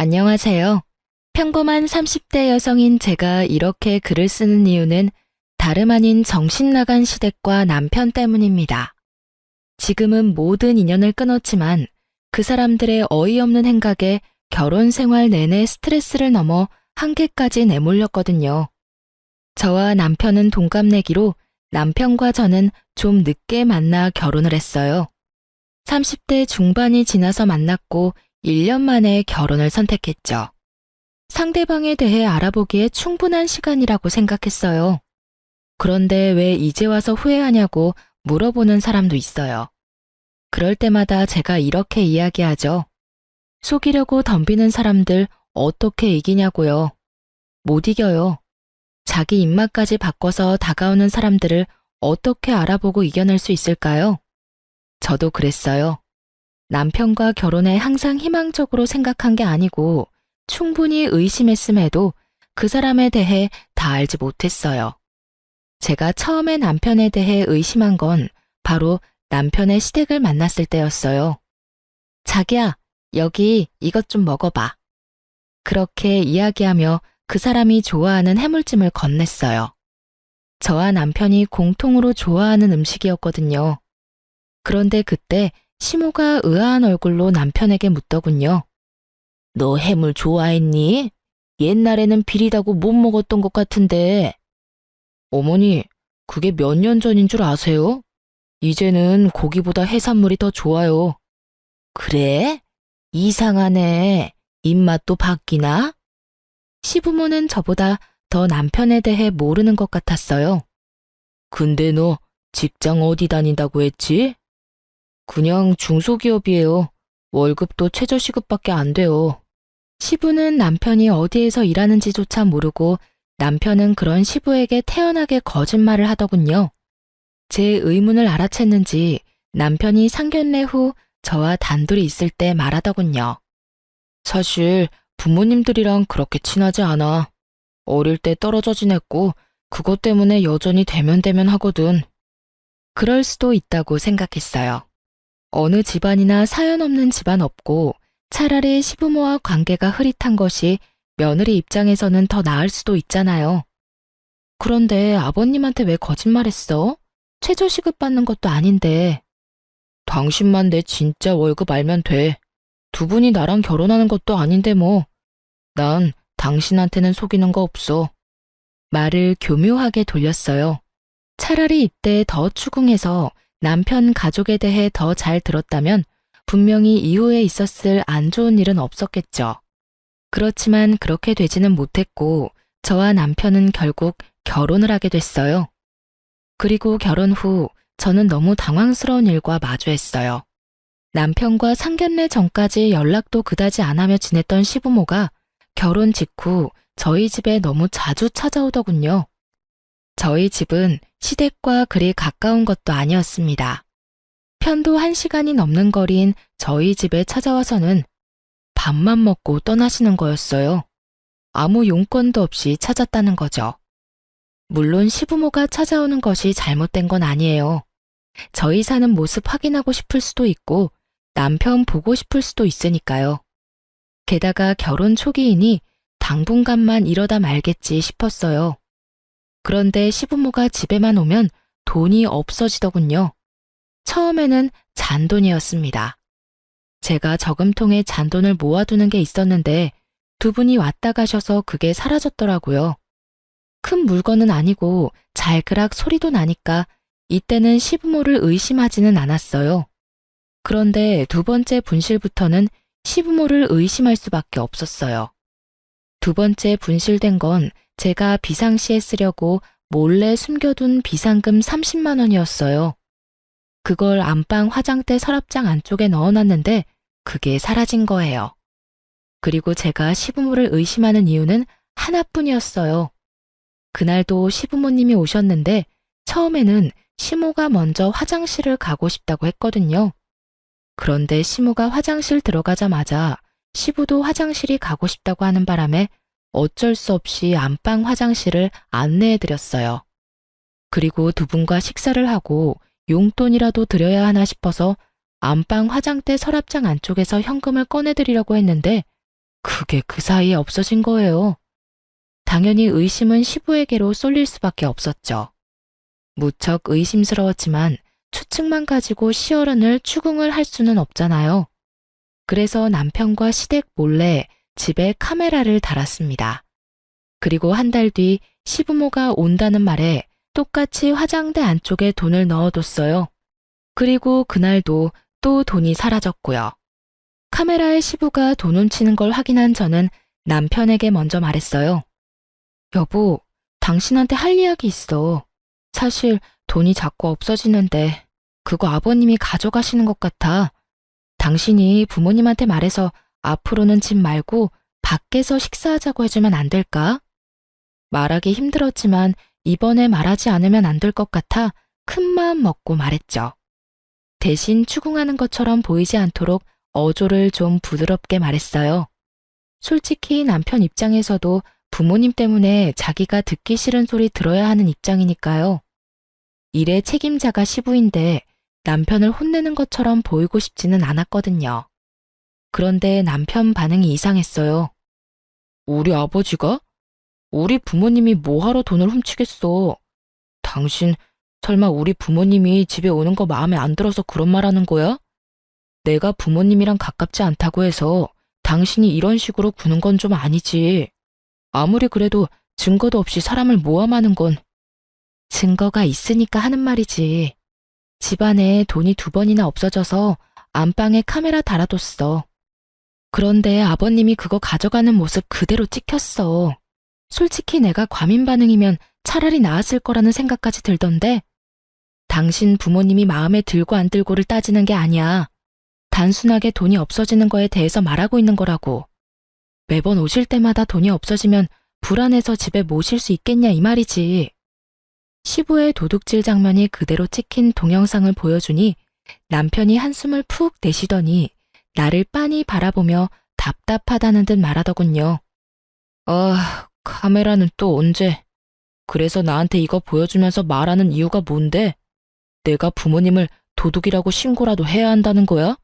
안녕하세요. 평범한 30대 여성인 제가 이렇게 글을 쓰는 이유는 다름 아닌 정신 나간 시댁과 남편 때문입니다. 지금은 모든 인연을 끊었지만 그 사람들의 어이없는 행각에 결혼 생활 내내 스트레스를 넘어 한계까지 내몰렸거든요. 저와 남편은 동갑내기로 남편과 저는 좀 늦게 만나 결혼을 했어요. 30대 중반이 지나서 만났고 1년 만에 결혼을 선택했죠. 상대방에 대해 알아보기에 충분한 시간이라고 생각했어요. 그런데 왜 이제 와서 후회하냐고 물어보는 사람도 있어요. 그럴 때마다 제가 이렇게 이야기하죠. 속이려고 덤비는 사람들 어떻게 이기냐고요. 못 이겨요. 자기 입맛까지 바꿔서 다가오는 사람들을 어떻게 알아보고 이겨낼 수 있을까요? 저도 그랬어요. 남편과 결혼에 항상 희망적으로 생각한 게 아니고 충분히 의심했음에도 그 사람에 대해 다 알지 못했어요. 제가 처음에 남편에 대해 의심한 건 바로 남편의 시댁을 만났을 때였어요. 자기야, 여기 이것 좀 먹어봐. 그렇게 이야기하며 그 사람이 좋아하는 해물찜을 건넸어요. 저와 남편이 공통으로 좋아하는 음식이었거든요. 그런데 그때 시모가 의아한 얼굴로 남편에게 묻더군요. 너 해물 좋아했니? 옛날에는 비리다고 못 먹었던 것 같은데. 어머니, 그게 몇 년 전인 줄 아세요? 이제는 고기보다 해산물이 더 좋아요. 그래? 이상하네. 입맛도 바뀌나? 시부모는 저보다 더 남편에 대해 모르는 것 같았어요. 근데 너 직장 어디 다닌다고 했지? 그냥 중소기업이에요. 월급도 최저시급밖에 안 돼요. 시부는 남편이 어디에서 일하는지조차 모르고 남편은 그런 시부에게 태연하게 거짓말을 하더군요. 제 의문을 알아챘는지 남편이 상견례 후 저와 단둘이 있을 때 말하더군요. 사실 부모님들이랑 그렇게 친하지 않아. 어릴 때 떨어져 지냈고 그것 때문에 여전히 대면대면 하거든. 그럴 수도 있다고 생각했어요. 어느 집안이나 사연 없는 집안 없고 차라리 시부모와 관계가 흐릿한 것이 며느리 입장에서는 더 나을 수도 있잖아요. 그런데 아버님한테 왜 거짓말했어? 최저시급 받는 것도 아닌데. 당신만 내 진짜 월급 알면 돼. 두 분이 나랑 결혼하는 것도 아닌데 뭐. 난 당신한테는 속이는 거 없어. 말을 교묘하게 돌렸어요. 차라리 이때 더 추궁해서 남편 가족에 대해 더 잘 들었다면 분명히 이후에 있었을 안 좋은 일은 없었겠죠. 그렇지만 그렇게 되지는 못했고 저와 남편은 결국 결혼을 하게 됐어요. 그리고 결혼 후 저는 너무 당황스러운 일과 마주했어요. 남편과 상견례 전까지 연락도 그다지 안 하며 지냈던 시부모가 결혼 직후 저희 집에 너무 자주 찾아오더군요. 저희 집은 시댁과 그리 가까운 것도 아니었습니다. 편도 1시간이 넘는 거리인 저희 집에 찾아와서는 밥만 먹고 떠나시는 거였어요. 아무 용건도 없이 찾았다는 거죠. 물론 시부모가 찾아오는 것이 잘못된 건 아니에요. 저희 사는 모습 확인하고 싶을 수도 있고 남편 보고 싶을 수도 있으니까요. 게다가 결혼 초기이니 당분간만 이러다 말겠지 싶었어요. 그런데 시부모가 집에만 오면 돈이 없어지더군요. 처음에는 잔돈이었습니다. 제가 저금통에 잔돈을 모아두는 게 있었는데 두 분이 왔다 가셔서 그게 사라졌더라고요. 큰 물건은 아니고 잘그락 소리도 나니까 이때는 시부모를 의심하지는 않았어요. 그런데 두 번째 분실부터는 시부모를 의심할 수밖에 없었어요. 두 번째 분실된 건 제가 비상시에 쓰려고 몰래 숨겨둔 비상금 30만 원이었어요. 그걸 안방 화장대 서랍장 안쪽에 넣어놨는데 그게 사라진 거예요. 그리고 제가 시부모를 의심하는 이유는 하나뿐이었어요. 그날도 시부모님이 오셨는데 처음에는 시모가 먼저 화장실을 가고 싶다고 했거든요. 그런데 시모가 화장실 들어가자마자 시부도 화장실이 가고 싶다고 하는 바람에 어쩔 수 없이 안방 화장실을 안내해드렸어요. 그리고 두 분과 식사를 하고 용돈이라도 드려야 하나 싶어서 안방 화장대 서랍장 안쪽에서 현금을 꺼내드리려고 했는데 그게 그 사이에 없어진 거예요. 당연히 의심은 시부에게로 쏠릴 수밖에 없었죠. 무척 의심스러웠지만 추측만 가지고 시어른을 추궁을 할 수는 없잖아요. 그래서 남편과 시댁 몰래 집에 카메라를 달았습니다. 그리고 한 달 뒤 시부모가 온다는 말에 똑같이 화장대 안쪽에 돈을 넣어뒀어요. 그리고 그날도 또 돈이 사라졌고요. 카메라에 시부가 돈 훔치는 걸 확인한 저는 남편에게 먼저 말했어요. 여보, 당신한테 할 이야기 있어. 사실 돈이 자꾸 없어지는데 그거 아버님이 가져가시는 것 같아. 당신이 부모님한테 말해서 앞으로는 집 말고 밖에서 식사하자고 해주면 안 될까? 말하기 힘들었지만 이번에 말하지 않으면 안 될 것 같아 큰 마음 먹고 말했죠. 대신 추궁하는 것처럼 보이지 않도록 어조를 좀 부드럽게 말했어요. 솔직히 남편 입장에서도 부모님 때문에 자기가 듣기 싫은 소리 들어야 하는 입장이니까요. 일의 책임자가 시부인데 남편을 혼내는 것처럼 보이고 싶지는 않았거든요. 그런데 남편 반응이 이상했어요. 우리 아버지가? 우리 부모님이 뭐하러 돈을 훔치겠어? 당신 설마 우리 부모님이 집에 오는 거 마음에 안 들어서 그런 말 하는 거야? 내가 부모님이랑 가깝지 않다고 해서 당신이 이런 식으로 구는 건 좀 아니지. 아무리 그래도 증거도 없이 사람을 모함하는 건. 증거가 있으니까 하는 말이지. 집안에 돈이 2번이나 없어져서 안방에 카메라 달아뒀어. 그런데 아버님이 그거 가져가는 모습 그대로 찍혔어. 솔직히 내가 과민 반응이면 차라리 나았을 거라는 생각까지 들던데. 당신 부모님이 마음에 들고 안 들고를 따지는 게 아니야. 단순하게 돈이 없어지는 거에 대해서 말하고 있는 거라고. 매번 오실 때마다 돈이 없어지면 불안해서 집에 모실 수 있겠냐 이 말이지. 시부의 도둑질 장면이 그대로 찍힌 동영상을 보여주니 남편이 한숨을 푹 내쉬더니 나를 빤히 바라보며 답답하다는 듯 말하더군요. 아, 카메라는 또 언제? 그래서 나한테 이거 보여주면서 말하는 이유가 뭔데? 내가 부모님을 도둑이라고 신고라도 해야 한다는 거야?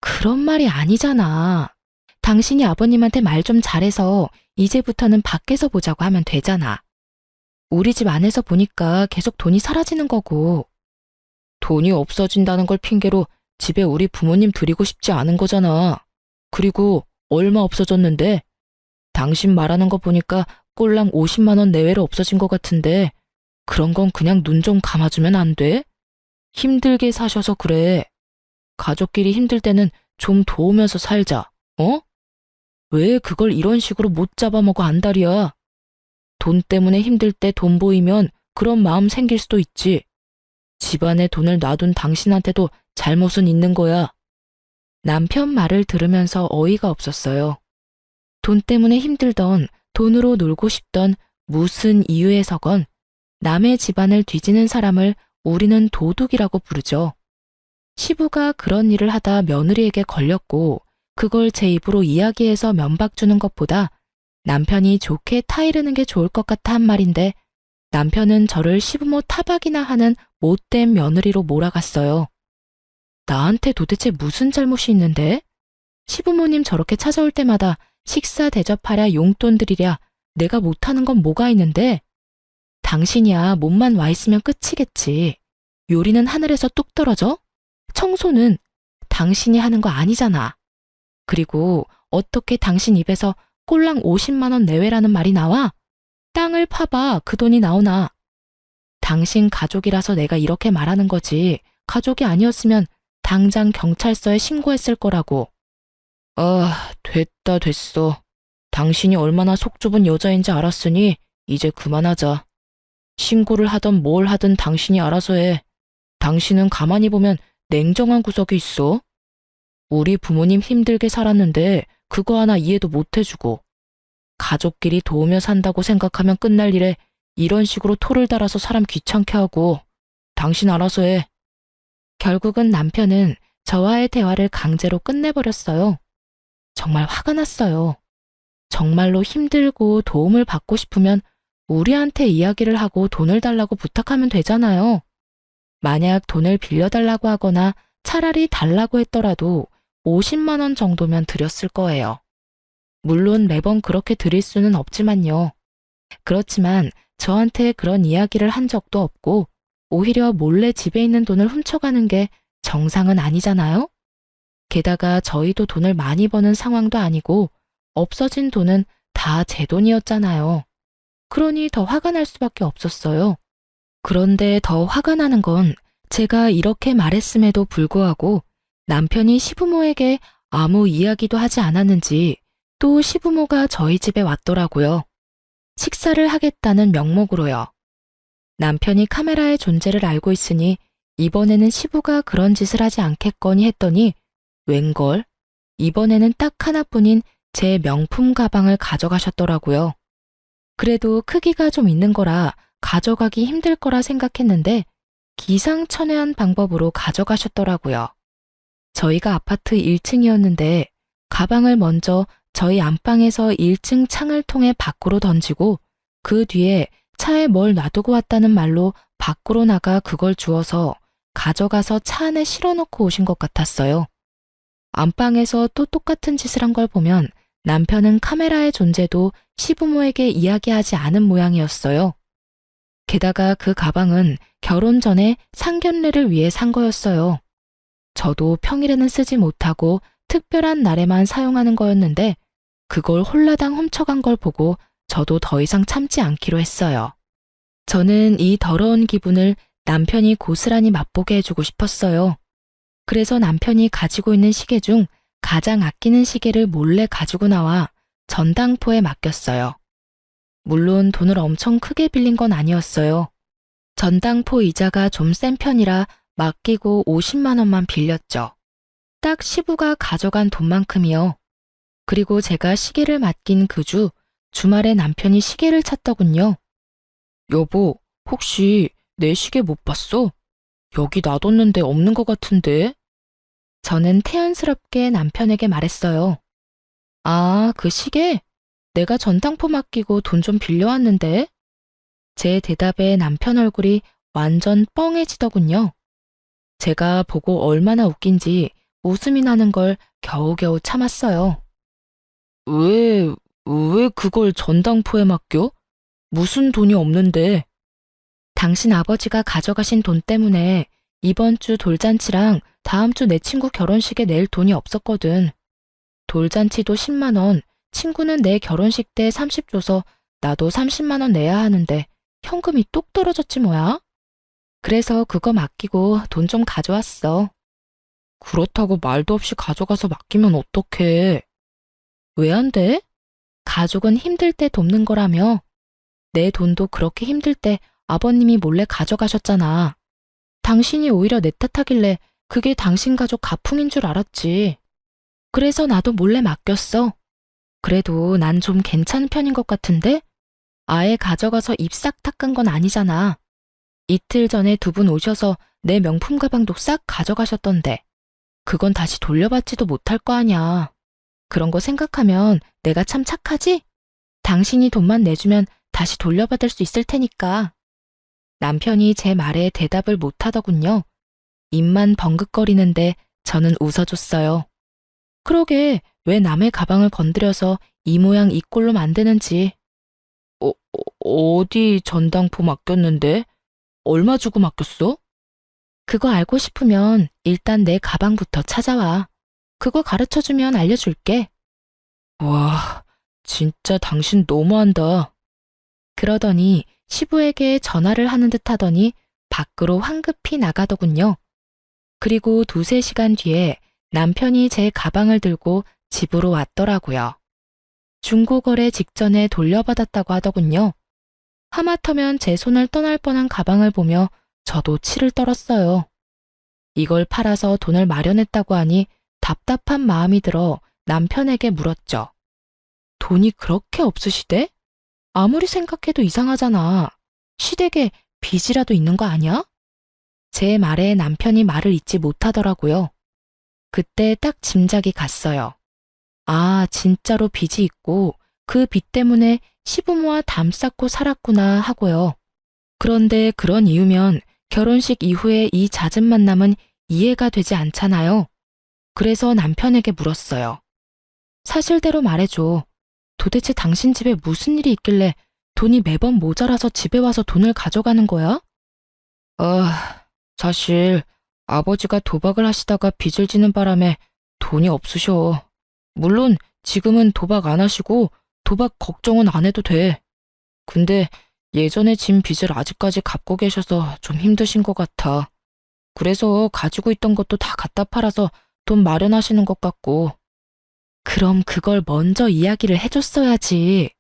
그런 말이 아니잖아. 당신이 아버님한테 말 좀 잘해서 이제부터는 밖에서 보자고 하면 되잖아. 우리 집 안에서 보니까 계속 돈이 사라지는 거고. 돈이 없어진다는 걸 핑계로 집에 우리 부모님 드리고 싶지 않은 거잖아. 그리고 얼마 없어졌는데? 당신 말하는 거 보니까 꼴랑 50만 원 내외로 없어진 것 같은데 그런 건 그냥 눈 좀 감아주면 안 돼? 힘들게 사셔서 그래. 가족끼리 힘들 때는 좀 도우면서 살자. 어? 왜 그걸 이런 식으로 못 잡아먹어 안달이야? 돈 때문에 힘들 때 돈 보이면 그런 마음 생길 수도 있지. 집안에 돈을 놔둔 당신한테도 잘못은 있는 거야. 남편 말을 들으면서 어이가 없었어요. 돈 때문에 힘들던, 돈으로 놀고 싶던 무슨 이유에서건 남의 집안을 뒤지는 사람을 우리는 도둑이라고 부르죠. 시부가 그런 일을 하다 며느리에게 걸렸고 그걸 제 입으로 이야기해서 면박 주는 것보다 남편이 좋게 타이르는 게 좋을 것 같아 한 말인데 남편은 저를 시부모 타박이나 하는 못된 며느리로 몰아갔어요. 나한테 도대체 무슨 잘못이 있는데? 시부모님 저렇게 찾아올 때마다 식사 대접하랴 용돈 드리랴 내가 못하는 건 뭐가 있는데? 당신이야 몸만 와 있으면 끝이겠지. 요리는 하늘에서 뚝 떨어져? 청소는 당신이 하는 거 아니잖아. 그리고 어떻게 당신 입에서 꼴랑 50만 원 내외라는 말이 나와? 땅을 파봐 그 돈이 나오나. 당신 가족이라서 내가 이렇게 말하는 거지. 가족이 아니었으면 당장 경찰서에 신고했을 거라고. 아, 됐어. 당신이 얼마나 속 좁은 여자인지 알았으니 이제 그만하자. 신고를 하던 뭘 하든 당신이 알아서 해. 당신은 가만히 보면 냉정한 구석이 있어. 우리 부모님 힘들게 살았는데 그거 하나 이해도 못 해주고 가족끼리 도우며 산다고 생각하면 끝날 일에 이런 식으로 토를 달아서 사람 귀찮게 하고 당신 알아서 해. 결국은 남편은 저와의 대화를 강제로 끝내버렸어요. 정말 화가 났어요. 정말로 힘들고 도움을 받고 싶으면 우리한테 이야기를 하고 돈을 달라고 부탁하면 되잖아요. 만약 돈을 빌려달라고 하거나 차라리 달라고 했더라도 50만 원 정도면 드렸을 거예요. 물론 매번 그렇게 드릴 수는 없지만요. 그렇지만 저한테 그런 이야기를 한 적도 없고 오히려 몰래 집에 있는 돈을 훔쳐가는 게 정상은 아니잖아요? 게다가 저희도 돈을 많이 버는 상황도 아니고 없어진 돈은 다 제 돈이었잖아요. 그러니 더 화가 날 수밖에 없었어요. 그런데 더 화가 나는 건 제가 이렇게 말했음에도 불구하고 남편이 시부모에게 아무 이야기도 하지 않았는지 또 시부모가 저희 집에 왔더라고요. 식사를 하겠다는 명목으로요. 남편이 카메라의 존재를 알고 있으니 이번에는 시부가 그런 짓을 하지 않겠거니 했더니 웬걸? 이번에는 딱 하나뿐인 제 명품 가방을 가져가셨더라고요. 그래도 크기가 좀 있는 거라 가져가기 힘들 거라 생각했는데 기상천외한 방법으로 가져가셨더라고요. 저희가 아파트 1층이었는데 가방을 먼저 저희 안방에서 1층 창을 통해 밖으로 던지고 그 뒤에 차에 뭘 놔두고 왔다는 말로 밖으로 나가 그걸 주워서 가져가서 차 안에 실어놓고 오신 것 같았어요. 안방에서 또 똑같은 짓을 한 걸 보면 남편은 카메라의 존재도 시부모에게 이야기하지 않은 모양이었어요. 게다가 그 가방은 결혼 전에 상견례를 위해 산 거였어요. 저도 평일에는 쓰지 못하고 특별한 날에만 사용하는 거였는데 그걸 홀라당 훔쳐간 걸 보고 저도 더 이상 참지 않기로 했어요. 저는 이 더러운 기분을 남편이 고스란히 맛보게 해주고 싶었어요. 그래서 남편이 가지고 있는 시계 중 가장 아끼는 시계를 몰래 가지고 나와 전당포에 맡겼어요. 물론 돈을 엄청 크게 빌린 건 아니었어요. 전당포 이자가 좀 센 편이라 맡기고 50만 원만 빌렸죠. 딱 시부가 가져간 돈만큼이요. 그리고 제가 시계를 맡긴 그 주 주말에 남편이 시계를 찾더군요. 여보, 혹시 내 시계 못 봤어? 여기 놔뒀는데 없는 것 같은데? 저는 태연스럽게 남편에게 말했어요. 아, 그 시계? 내가 전당포 맡기고 돈 좀 빌려왔는데? 제 대답에 남편 얼굴이 완전 뻥해지더군요. 제가 보고 얼마나 웃긴지 웃음이 나는 걸 겨우겨우 참았어요. 왜 그걸 전당포에 맡겨? 무슨 돈이 없는데? 당신 아버지가 가져가신 돈 때문에 이번 주 돌잔치랑 다음 주 내 친구 결혼식에 낼 돈이 없었거든. 돌잔치도 10만 원, 친구는 내 결혼식 때 30 줘서 나도 30만 원 내야 하는데 현금이 뚝 떨어졌지 뭐야? 그래서 그거 맡기고 돈 좀 가져왔어. 그렇다고 말도 없이 가져가서 맡기면 어떡해? 왜 안 돼? 가족은 힘들 때 돕는 거라며. 내 돈도 그렇게 힘들 때 아버님이 몰래 가져가셨잖아. 당신이 오히려 내 탓하길래 그게 당신 가족 가풍인 줄 알았지. 그래서 나도 몰래 맡겼어. 그래도 난 좀 괜찮은 편인 것 같은데? 아예 가져가서 입 싹 닦은 건 아니잖아. 이틀 전에 두 분 오셔서 내 명품 가방도 싹 가져가셨던데. 그건 다시 돌려받지도 못할 거 아냐. 그런 거 생각하면 내가 참 착하지? 당신이 돈만 내주면 다시 돌려받을 수 있을 테니까. 남편이 제 말에 대답을 못하더군요. 입만 벙긋거리는데 저는 웃어줬어요. 그러게 왜 남의 가방을 건드려서 이 모양 이 꼴로 만드는지. 어디 전당포 맡겼는데? 얼마 주고 맡겼어? 그거 알고 싶으면 일단 내 가방부터 찾아와. 그거 가르쳐주면 알려줄게. 와, 진짜 당신 너무한다. 그러더니 시부에게 전화를 하는 듯 하더니 밖으로 황급히 나가더군요. 그리고 2~3시간 뒤에 남편이 제 가방을 들고 집으로 왔더라고요. 중고거래 직전에 돌려받았다고 하더군요. 하마터면 제 손을 떠날 뻔한 가방을 보며 저도 치를 떨었어요. 이걸 팔아서 돈을 마련했다고 하니 답답한 마음이 들어 남편에게 물었죠. 돈이 그렇게 없으시대? 아무리 생각해도 이상하잖아. 시댁에 빚이라도 있는 거 아니야? 제 말에 남편이 말을 잇지 못하더라고요. 그때 딱 짐작이 갔어요. 아, 진짜로 빚이 있고 그 빚 때문에 시부모와 담 쌓고 살았구나 하고요. 그런데 그런 이유면 결혼식 이후에 이 잦은 만남은 이해가 되지 않잖아요. 그래서 남편에게 물었어요. 사실대로 말해줘. 도대체 당신 집에 무슨 일이 있길래 돈이 매번 모자라서 집에 와서 돈을 가져가는 거야? 사실 아버지가 도박을 하시다가 빚을 지는 바람에 돈이 없으셔. 물론 지금은 도박 안 하시고 도박 걱정은 안 해도 돼. 근데 예전에 진 빚을 아직까지 갚고 계셔서 좀 힘드신 것 같아. 그래서 가지고 있던 것도 다 갖다 팔아서 돈 마련하시는 것 같고. 그럼 그걸 먼저 이야기를 해줬어야지.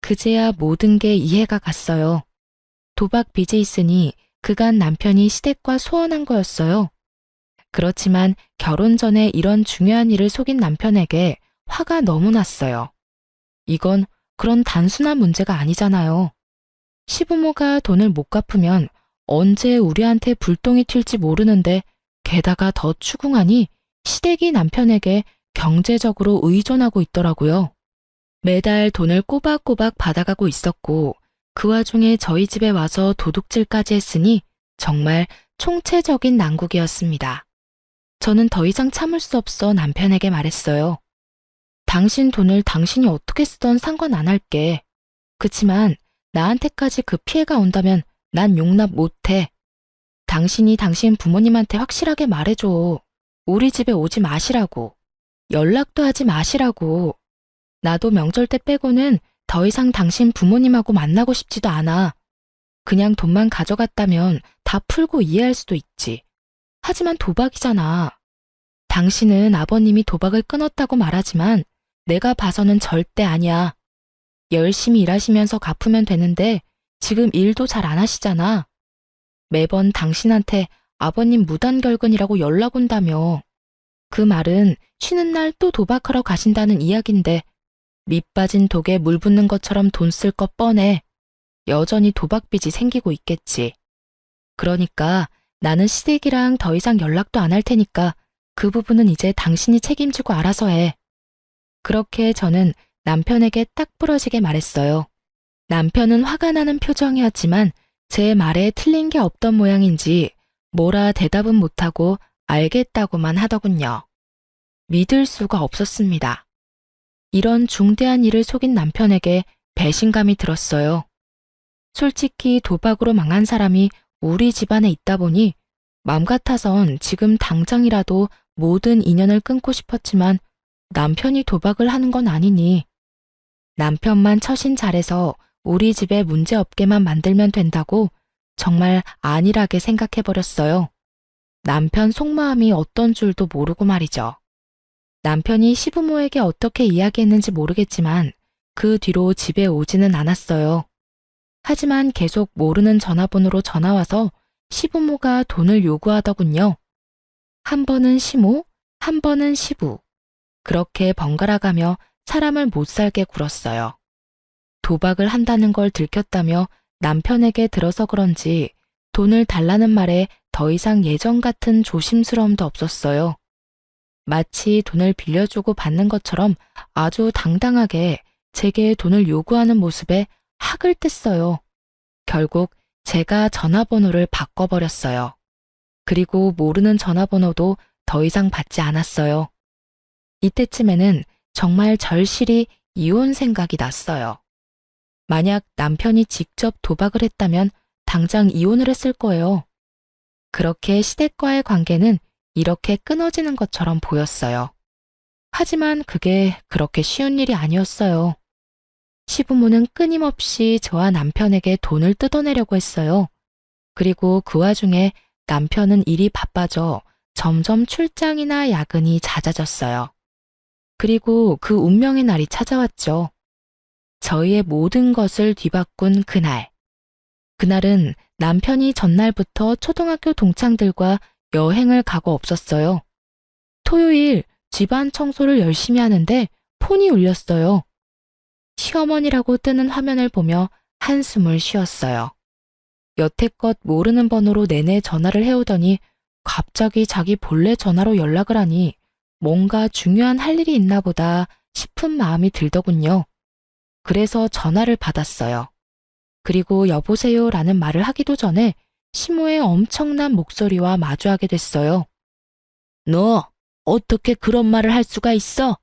그제야 모든 게 이해가 갔어요. 도박 빚이 있으니 그간 남편이 시댁과 소원한 거였어요. 그렇지만 결혼 전에 이런 중요한 일을 속인 남편에게 화가 너무 났어요. 이건 그런 단순한 문제가 아니잖아요. 시부모가 돈을 못 갚으면 언제 우리한테 불똥이 튈지 모르는데 게다가 더 추궁하니 시댁이 남편에게 경제적으로 의존하고 있더라고요. 매달 돈을 꼬박꼬박 받아가고 있었고 그 와중에 저희 집에 와서 도둑질까지 했으니 정말 총체적인 난국이었습니다. 저는 더 이상 참을 수 없어 남편에게 말했어요. 당신 돈을 당신이 어떻게 쓰던 상관 안 할게. 그치만 나한테까지 그 피해가 온다면 난 용납 못해. 당신이 당신 부모님한테 확실하게 말해줘. 우리 집에 오지 마시라고. 연락도 하지 마시라고. 나도 명절 때 빼고는 더 이상 당신 부모님하고 만나고 싶지도 않아. 그냥 돈만 가져갔다면 다 풀고 이해할 수도 있지. 하지만 도박이잖아. 당신은 아버님이 도박을 끊었다고 말하지만 내가 봐서는 절대 아니야. 열심히 일하시면서 갚으면 되는데 지금 일도 잘 안 하시잖아. 매번 당신한테 아버님 무단결근이라고 연락 온다며. 그 말은 쉬는 날 또 도박하러 가신다는 이야긴데 밑 빠진 독에 물 붓는 것처럼 돈 쓸 것 뻔해. 여전히 도박빚이 생기고 있겠지. 그러니까 나는 시댁이랑 더 이상 연락도 안 할 테니까 그 부분은 이제 당신이 책임지고 알아서 해. 그렇게 저는 남편에게 딱 부러지게 말했어요. 남편은 화가 나는 표정이었지만 제 말에 틀린 게 없던 모양인지 뭐라 대답은 못하고 알겠다고만 하더군요. 믿을 수가 없었습니다. 이런 중대한 일을 속인 남편에게 배신감이 들었어요. 솔직히 도박으로 망한 사람이 우리 집안에 있다 보니 맘 같아선 지금 당장이라도 모든 인연을 끊고 싶었지만 남편이 도박을 하는 건 아니니 남편만 처신 잘해서 우리 집에 문제 없게만 만들면 된다고 정말 안일하게 생각해버렸어요. 남편 속마음이 어떤 줄도 모르고 말이죠. 남편이 시부모에게 어떻게 이야기했는지 모르겠지만 그 뒤로 집에 오지는 않았어요. 하지만 계속 모르는 전화번호로 전화와서 시부모가 돈을 요구하더군요. 한 번은 시모, 한 번은 시부. 그렇게 번갈아가며 사람을 못 살게 굴었어요. 도박을 한다는 걸 들켰다며 남편에게 들어서 그런지 돈을 달라는 말에 더 이상 예전 같은 조심스러움도 없었어요. 마치 돈을 빌려주고 받는 것처럼 아주 당당하게 제게 돈을 요구하는 모습에 학을 뗐어요. 결국 제가 전화번호를 바꿔버렸어요. 그리고 모르는 전화번호도 더 이상 받지 않았어요. 이때쯤에는 정말 절실히 이혼 생각이 났어요. 만약 남편이 직접 도박을 했다면 당장 이혼을 했을 거예요. 그렇게 시댁과의 관계는 이렇게 끊어지는 것처럼 보였어요. 하지만 그게 그렇게 쉬운 일이 아니었어요. 시부모는 끊임없이 저와 남편에게 돈을 뜯어내려고 했어요. 그리고 그 와중에 남편은 일이 바빠져 점점 출장이나 야근이 잦아졌어요. 그리고 그 운명의 날이 찾아왔죠. 저희의 모든 것을 뒤바꾼 그날. 그날은 남편이 전날부터 초등학교 동창들과 여행을 가고 없었어요. 토요일 집안 청소를 열심히 하는데 폰이 울렸어요. 시어머니라고 뜨는 화면을 보며 한숨을 쉬었어요. 여태껏 모르는 번호로 내내 전화를 해오더니 갑자기 자기 본래 전화로 연락을 하니 뭔가 중요한 할 일이 있나 보다 싶은 마음이 들더군요. 그래서 전화를 받았어요. 그리고 여보세요 라는 말을 하기도 전에 시모의 엄청난 목소리와 마주하게 됐어요. 너 어떻게 그런 말을 할 수가 있어?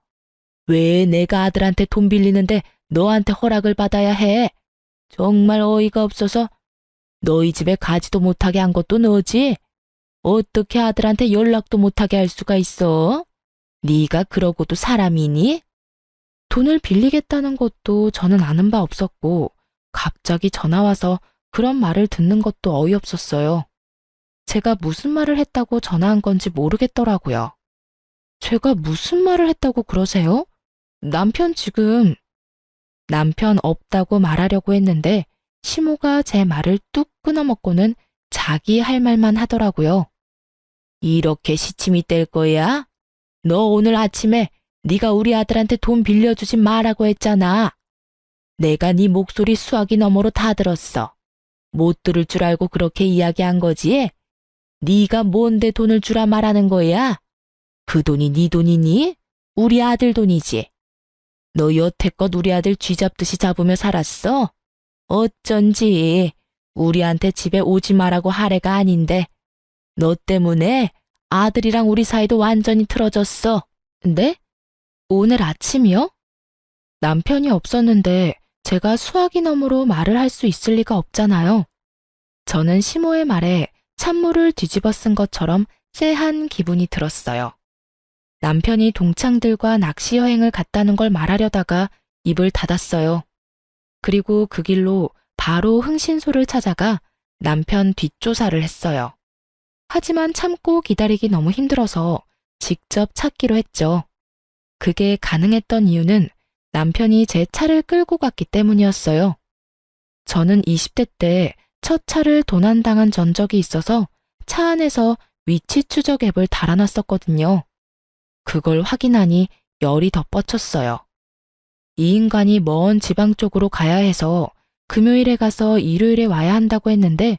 왜 내가 아들한테 돈 빌리는데 너한테 허락을 받아야 해? 정말 어이가 없어서 너희 집에 가지도 못하게 한 것도 너지? 어떻게 아들한테 연락도 못하게 할 수가 있어? 네가 그러고도 사람이니? 돈을 빌리겠다는 것도 저는 아는 바 없었고 갑자기 전화 와서 그런 말을 듣는 것도 어이없었어요. 제가 무슨 말을 했다고 전화한 건지 모르겠더라고요. 제가 무슨 말을 했다고 그러세요? 남편 지금 남편 없다고 말하려고 했는데 시모가 제 말을 뚝 끊어먹고는 자기 할 말만 하더라고요. 이렇게 시침이 뗄 거야? 너 오늘 아침에 네가 우리 아들한테 돈 빌려주지 말라고 했잖아. 내가 네 목소리 수화기 너머로 다 들었어. 못 들을 줄 알고 그렇게 이야기한 거지? 네가 뭔데 돈을 주라 말하는 거야? 그 돈이 네 돈이니? 우리 아들 돈이지. 너 여태껏 우리 아들 쥐잡듯이 잡으며 살았어? 어쩐지 우리한테 집에 오지 말라고 하래가 아닌데 너 때문에 아들이랑 우리 사이도 완전히 틀어졌어. 네? 오늘 아침이요? 남편이 없었는데 제가 수화기 너머로 말을 할 수 있을 리가 없잖아요. 저는 시모의 말에 찬물을 뒤집어 쓴 것처럼 쎄한 기분이 들었어요. 남편이 동창들과 낚시 여행을 갔다는 걸 말하려다가 입을 닫았어요. 그리고 그 길로 바로 흥신소를 찾아가 남편 뒷조사를 했어요. 하지만 참고 기다리기 너무 힘들어서 직접 찾기로 했죠. 그게 가능했던 이유는 남편이 제 차를 끌고 갔기 때문이었어요. 저는 20대 때 첫 차를 도난당한 전적이 있어서 차 안에서 위치 추적 앱을 달아놨었거든요. 그걸 확인하니 열이 더 뻗쳤어요. 이 인간이 먼 지방 쪽으로 가야 해서 금요일에 가서 일요일에 와야 한다고 했는데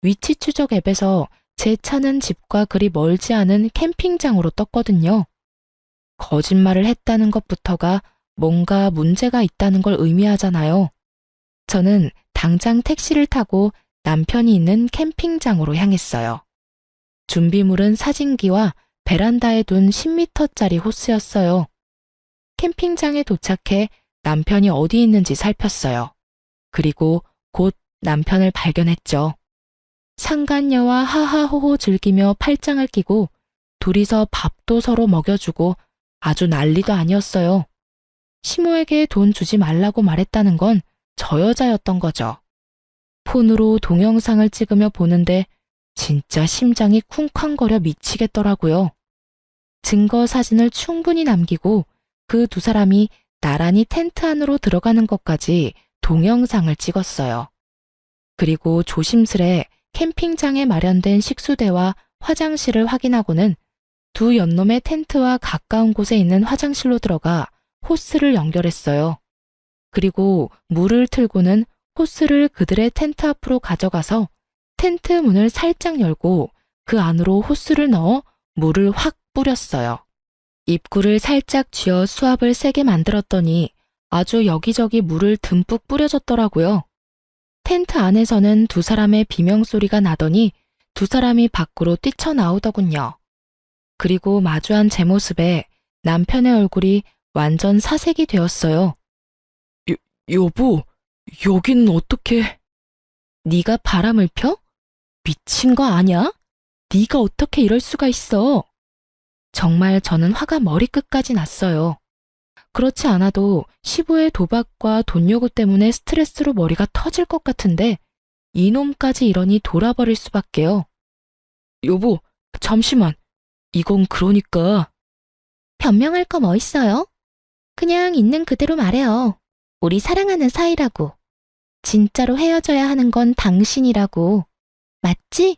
위치 추적 앱에서 제 차는 집과 그리 멀지 않은 캠핑장으로 떴거든요. 거짓말을 했다는 것부터가 뭔가 문제가 있다는 걸 의미하잖아요. 저는 당장 택시를 타고 남편이 있는 캠핑장으로 향했어요. 준비물은 사진기와 베란다에 둔 10m짜리 호스였어요. 캠핑장에 도착해 남편이 어디 있는지 살폈어요. 그리고 곧 남편을 발견했죠. 상간녀와 하하호호 즐기며 팔짱을 끼고 둘이서 밥도 서로 먹여주고 아주 난리도 아니었어요. 시모에게 돈 주지 말라고 말했다는 건 저 여자였던 거죠. 폰으로 동영상을 찍으며 보는데 진짜 심장이 쿵쾅거려 미치겠더라고요. 증거 사진을 충분히 남기고 그 두 사람이 나란히 텐트 안으로 들어가는 것까지 동영상을 찍었어요. 그리고 조심스레 캠핑장에 마련된 식수대와 화장실을 확인하고는 두 연놈의 텐트와 가까운 곳에 있는 화장실로 들어가 호스를 연결했어요. 그리고 물을 틀고는 호스를 그들의 텐트 앞으로 가져가서 텐트 문을 살짝 열고 그 안으로 호스를 넣어 물을 확 뿌렸어요. 입구를 살짝 쥐어 수압을 세게 만들었더니 아주 여기저기 물을 듬뿍 뿌려줬더라고요. 텐트 안에서는 두 사람의 비명소리가 나더니 두 사람이 밖으로 뛰쳐나오더군요. 그리고 마주한 제 모습에 남편의 얼굴이 완전 사색이 되었어요. 여보, 여긴 어떻게... 네가 바람을 펴? 미친 거 아냐? 네가 어떻게 이럴 수가 있어? 정말 저는 화가 머리끝까지 났어요. 그렇지 않아도 시부의 도박과 돈 요구 때문에 스트레스로 머리가 터질 것 같은데 이놈까지 이러니 돌아버릴 수밖에요. 여보, 잠시만. 이건 그러니까... 변명할 거 뭐 있어요? 그냥 있는 그대로 말해요. 우리 사랑하는 사이라고. 진짜로 헤어져야 하는 건 당신이라고. 맞지?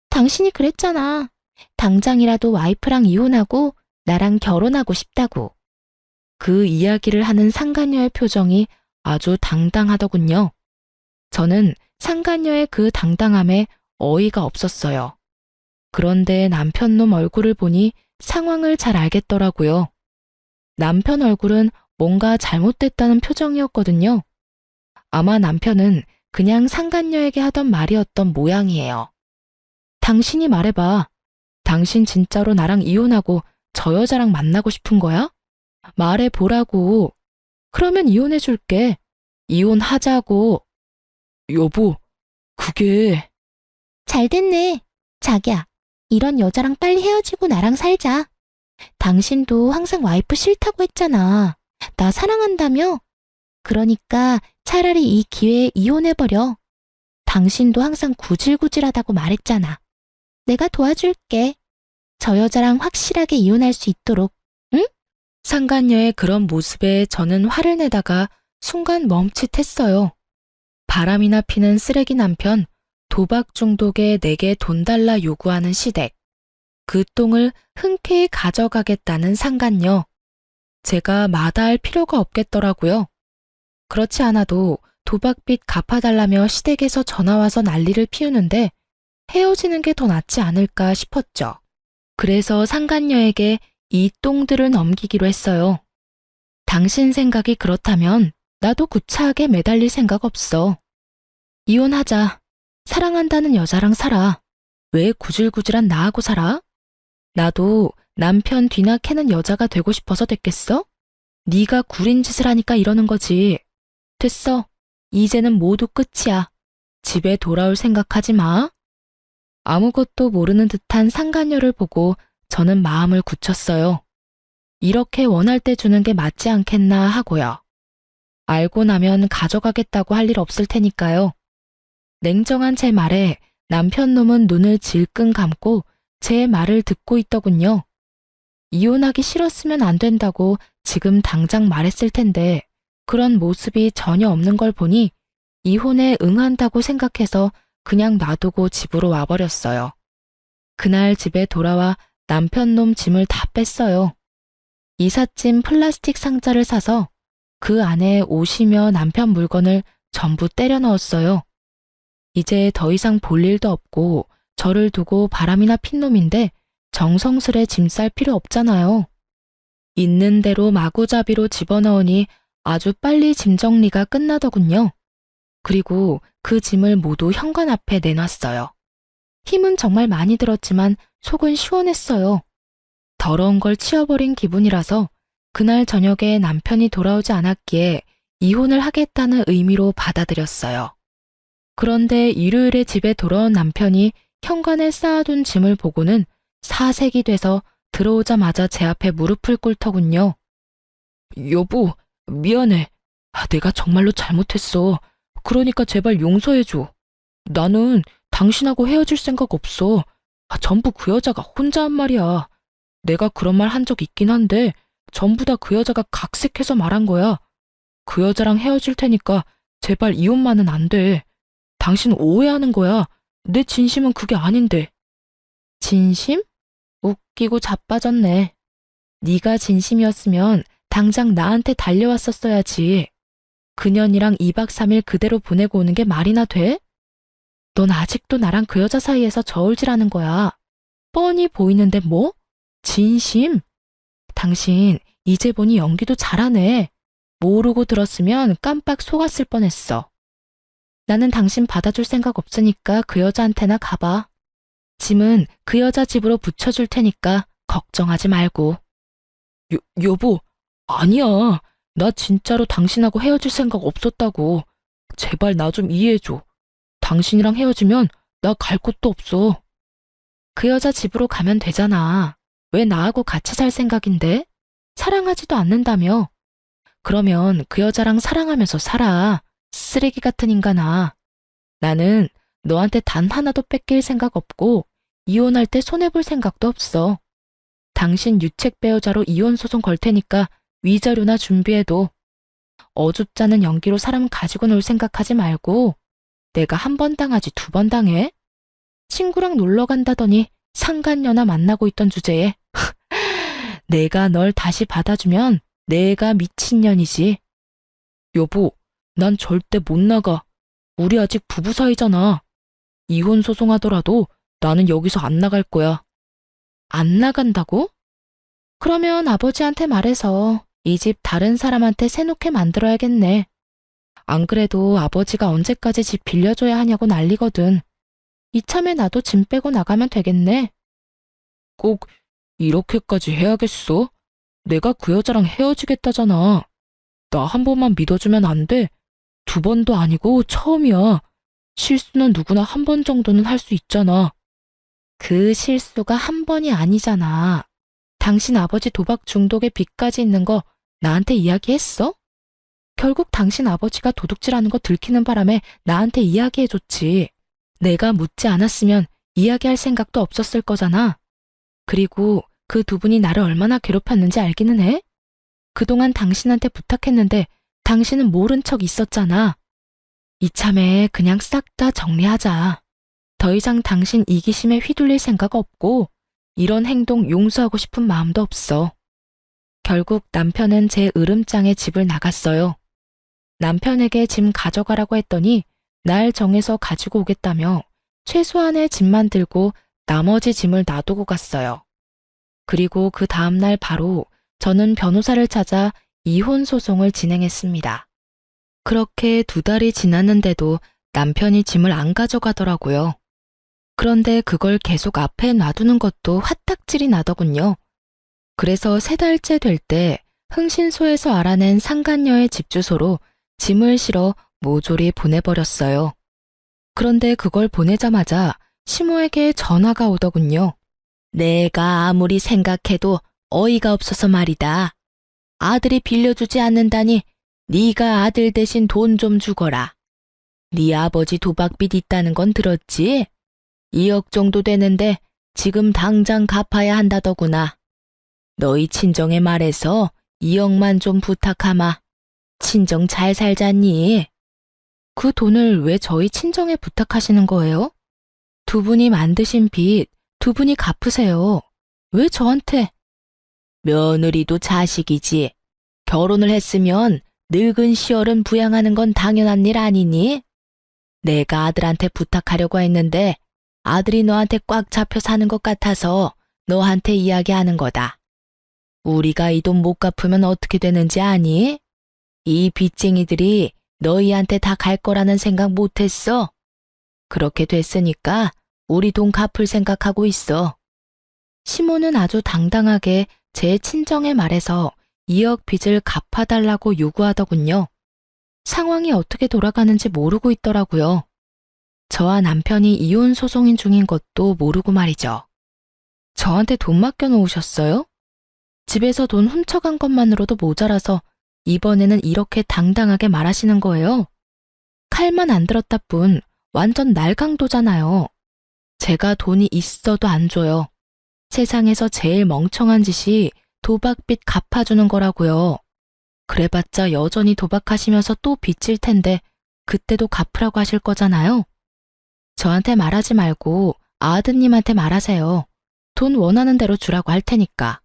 당신이 그랬잖아. 당장이라도 와이프랑 이혼하고 나랑 결혼하고 싶다고. 그 이야기를 하는 상간녀의 표정이 아주 당당하더군요. 저는 상간녀의 그 당당함에 어이가 없었어요. 그런데 남편놈 얼굴을 보니 상황을 잘 알겠더라고요. 남편 얼굴은 뭔가 잘못됐다는 표정이었거든요. 아마 남편은 그냥 상간녀에게 하던 말이었던 모양이에요. 당신이 말해봐. 당신 진짜로 나랑 이혼하고 저 여자랑 만나고 싶은 거야? 말해보라고. 그러면 이혼해줄게. 이혼하자고. 여보, 그게... 잘 됐네. 자기야, 이런 여자랑 빨리 헤어지고 나랑 살자. 당신도 항상 와이프 싫다고 했잖아. 나 사랑한다며? 그러니까 차라리 이 기회에 이혼해버려. 당신도 항상 구질구질하다고 말했잖아. 내가 도와줄게. 저 여자랑 확실하게 이혼할 수 있도록. 응? 상간녀의 그런 모습에 저는 화를 내다가 순간 멈칫했어요. 바람이나 피는 쓰레기 남편, 도박 중독에 내게 돈 달라 요구하는 시댁. 그 똥을 흔쾌히 가져가겠다는 상간녀. 제가 마다할 필요가 없겠더라고요. 그렇지 않아도 도박빚 갚아달라며 시댁에서 전화와서 난리를 피우는데 헤어지는 게 더 낫지 않을까 싶었죠. 그래서 상간녀에게 이 똥들을 넘기기로 했어요. 당신 생각이 그렇다면 나도 구차하게 매달릴 생각 없어. 이혼하자. 사랑한다는 여자랑 살아. 왜 구질구질한 나하고 살아? 나도 남편 뒤나 캐는 여자가 되고 싶어서 됐겠어? 네가 구린 짓을 하니까 이러는 거지. 됐어. 이제는 모두 끝이야. 집에 돌아올 생각하지 마. 아무것도 모르는 듯한 상간녀를 보고 저는 마음을 굳혔어요. 이렇게 원할 때 주는 게 맞지 않겠나 하고요. 알고 나면 가져가겠다고 할 일 없을 테니까요. 냉정한 제 말에 남편 놈은 눈을 질끈 감고 제 말을 듣고 있더군요. 이혼하기 싫었으면 안 된다고 지금 당장 말했을 텐데 그런 모습이 전혀 없는 걸 보니 이혼에 응한다고 생각해서 그냥 놔두고 집으로 와버렸어요. 그날 집에 돌아와 남편 놈 짐을 다 뺐어요. 이삿짐 플라스틱 상자를 사서 그 안에 옷이며 남편 물건을 전부 때려 넣었어요. 이제 더 이상 볼 일도 없고 저를 두고 바람이나 핀 놈인데 정성스레 짐 쌀 필요 없잖아요. 있는 대로 마구잡이로 집어넣으니 아주 빨리 짐 정리가 끝나더군요. 그리고 그 짐을 모두 현관 앞에 내놨어요. 힘은 정말 많이 들었지만 속은 시원했어요. 더러운 걸 치워버린 기분이라서 그날 저녁에 남편이 돌아오지 않았기에 이혼을 하겠다는 의미로 받아들였어요. 그런데 일요일에 집에 돌아온 남편이 현관에 쌓아둔 짐을 보고는 사색이 돼서 들어오자마자 제 앞에 무릎을 꿇더군요. 여보, 미안해. 내가 정말로 잘못했어. 그러니까 제발 용서해줘. 나는 당신하고 헤어질 생각 없어. 전부 그 여자가 혼자 한 말이야. 내가 그런 말 한 적 있긴 한데 전부 다 그 여자가 각색해서 말한 거야. 그 여자랑 헤어질 테니까 제발 이혼만은 안 돼. 당신 오해하는 거야. 내 진심은 그게 아닌데. 진심? 웃기고 자빠졌네. 네가 진심이었으면 당장 나한테 달려왔었어야지. 그년이랑 2박 3일 그대로 보내고 오는 게 말이나 돼? 넌 아직도 나랑 그 여자 사이에서 저울질하는 거야. 뻔히 보이는데 뭐? 진심? 당신 이제 보니 연기도 잘하네. 모르고 들었으면 깜빡 속았을 뻔했어. 나는 당신 받아줄 생각 없으니까 그 여자한테나 가봐. 짐은 그 여자 집으로 붙여줄 테니까 걱정하지 말고. 여보, 아니야. 나 진짜로 당신하고 헤어질 생각 없었다고. 제발 나 좀 이해해줘. 당신이랑 헤어지면 나 갈 곳도 없어. 그 여자 집으로 가면 되잖아. 왜 나하고 같이 살 생각인데? 사랑하지도 않는다며. 그러면 그 여자랑 사랑하면서 살아. 쓰레기 같은 인간아. 나는 너한테 단 하나도 뺏길 생각 없고 이혼할 때 손해볼 생각도 없어. 당신 유책 배우자로 이혼 소송 걸 테니까 위자료나 준비해도. 어줍잖은 연기로 사람 가지고 놀 생각하지 말고 내가 한 번 당하지 2번 당해? 친구랑 놀러 간다더니 상간녀나 만나고 있던 주제에 내가 널 다시 받아주면 내가 미친년이지. 여보, 난 절대 못 나가. 우리 아직 부부 사이잖아. 이혼 소송하더라도 나는 여기서 안 나갈 거야. 안 나간다고? 그러면 아버지한테 말해서 이 집 다른 사람한테 세놓게 만들어야겠네. 안 그래도 아버지가 언제까지 집 빌려줘야 하냐고 난리거든. 이참에 나도 짐 빼고 나가면 되겠네. 꼭 이렇게까지 해야겠어? 내가 그 여자랑 헤어지겠다잖아. 나 한 번만 믿어주면 안 돼? 두 번도 아니고 처음이야. 실수는 누구나 한 번 정도는 할 수 있잖아. 그 실수가 한 번이 아니잖아. 당신 아버지 도박 중독에 빚까지 있는 거 나한테 이야기했어? 결국 당신 아버지가 도둑질하는 거 들키는 바람에 나한테 이야기해줬지. 내가 묻지 않았으면 이야기할 생각도 없었을 거잖아. 그리고 그 두 분이 나를 얼마나 괴롭혔는지 알기는 해? 그동안 당신한테 부탁했는데 당신은 모른 척 있었잖아. 이참에 그냥 싹 다 정리하자. 더 이상 당신 이기심에 휘둘릴 생각 없고 이런 행동 용서하고 싶은 마음도 없어. 결국 남편은 제 으름장에 집을 나갔어요. 남편에게 짐 가져가라고 했더니 날 정해서 가지고 오겠다며 최소한의 짐만 들고 나머지 짐을 놔두고 갔어요. 그리고 그 다음날 바로 저는 변호사를 찾아 이혼 소송을 진행했습니다. 그렇게 2달이 지났는데도 남편이 짐을 안 가져가더라고요. 그런데 그걸 계속 앞에 놔두는 것도 화딱질이 나더군요. 그래서 3달째 될 때 흥신소에서 알아낸 상간녀의 집 주소로 짐을 실어 모조리 보내버렸어요. 그런데 그걸 보내자마자 시모에게 전화가 오더군요. 내가 아무리 생각해도 어이가 없어서 말이다. 아들이 빌려주지 않는다니 네가 아들 대신 돈 좀 주거라. 네 아버지 도박빚 있다는 건 들었지? 2억 정도 되는데 지금 당장 갚아야 한다더구나. 너희 친정에 말해서 2억만 좀 부탁하마. 친정 잘 살잖니? 그 돈을 왜 저희 친정에 부탁하시는 거예요? 두 분이 만드신 빚, 두 분이 갚으세요. 왜 저한테? 며느리도 자식이지. 결혼을 했으면 늙은 시어른 부양하는 건 당연한 일 아니니? 내가 아들한테 부탁하려고 했는데 아들이 너한테 꽉 잡혀 사는 것 같아서 너한테 이야기하는 거다. 우리가 이 돈 못 갚으면 어떻게 되는지 아니? 이 빚쟁이들이 너희한테 다 갈 거라는 생각 못 했어. 그렇게 됐으니까 우리 돈 갚을 생각하고 있어. 시모는 아주 당당하게 제 친정에 말해서 2억 빚을 갚아달라고 요구하더군요. 상황이 어떻게 돌아가는지 모르고 있더라고요. 저와 남편이 이혼 소송인 중인 것도 모르고 말이죠. 저한테 돈 맡겨놓으셨어요? 집에서 돈 훔쳐간 것만으로도 모자라서 이번에는 이렇게 당당하게 말하시는 거예요. 칼만 안 들었다 뿐 완전 날강도잖아요. 제가 돈이 있어도 안 줘요. 세상에서 제일 멍청한 짓이 도박빚 갚아주는 거라고요. 그래봤자 여전히 도박하시면서 또 빚질 텐데 그때도 갚으라고 하실 거잖아요. 저한테 말하지 말고 아드님한테 말하세요. 돈 원하는 대로 주라고 할 테니까.